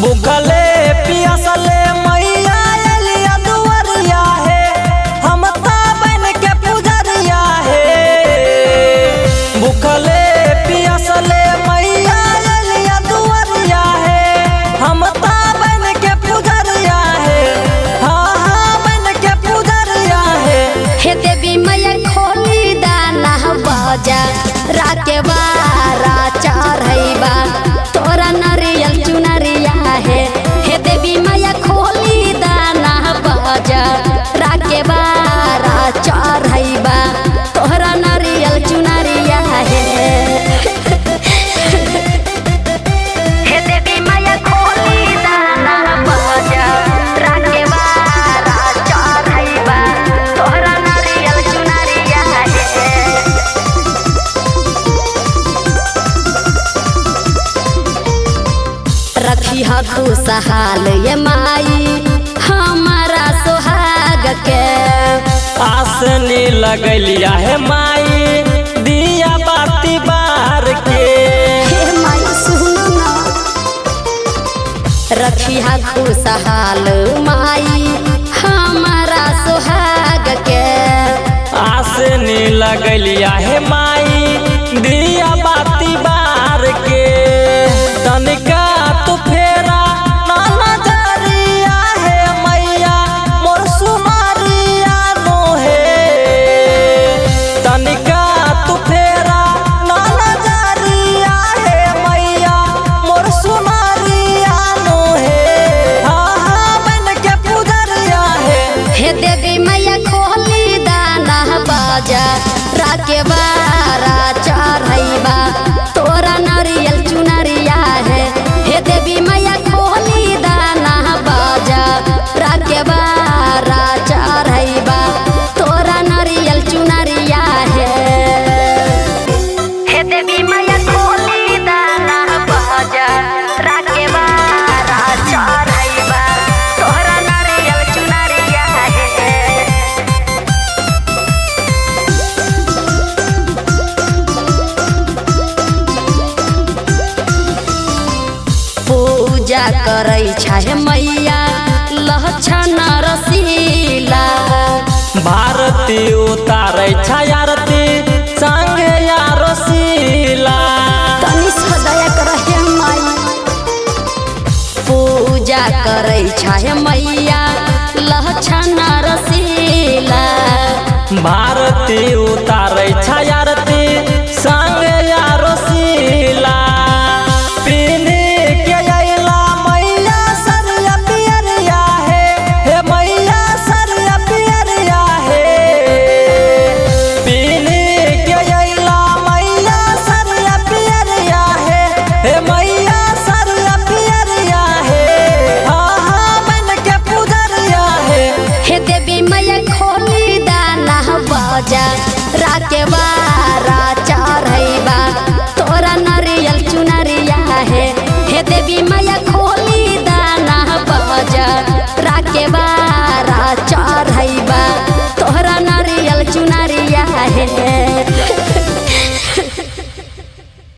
भूखले पियासले मैया एलिया दुआरिया है, हम ता बन के पुजरिया है। भूखले पियासले मैया एलिया दुआरिया है, हम ता बन के पुजरिया है। हाँ हाँ बन के पुजरिया है। हे देवी मैया खोली दाना बाजा राके बारा चढ़ैबा तोरा नरियल चुनरिया है। हे देवी मैया खोली दाना बाजा राके बारा चढ़ैबा तोरा नरियल चुनरिया है। हे देवी मैया खोली दाना बाजा राके बारा चढ़ैबा तोरा नरियल चुनरिया है। रखी हा खुशहाल ये माई हमारा सुहाग के। आसनी लगलिया है माई दिया बाती बार के। हे माई सुनो ना, रखी हा खुशहाल माई हमारा सुहाग के। आसनी लगलिया है माई दिया बाती बार के। तनिका तू फेरा ना नजरिया है मैया मोर सुमारिया नो है। तनिका तू फेरा ना नजरिया है मैया मोर सुमारिया नो है। हाँ हाँ बन के पुजरिया है। हे देवी मैया खोली दाना बाजा राके बारा चढ़ैबा तोरा नरियल चुनरिया है। हे देवी मैया खोली दाना बाजा राके बारा चढ़ैबा तोरा नरियल चुनरिया है। हे देवी मैया खोली दाना बाजा राके बारा चढ़ैबा तोरा नरियल चुनरिया है। पूजा करै छै मैया लहछन रसीला। भारती उतारै छायारती संगे यारसीला। तनी सदया करहे माई पूजा करै छै मैया लहछन रसीला। भारती उतारै छायारती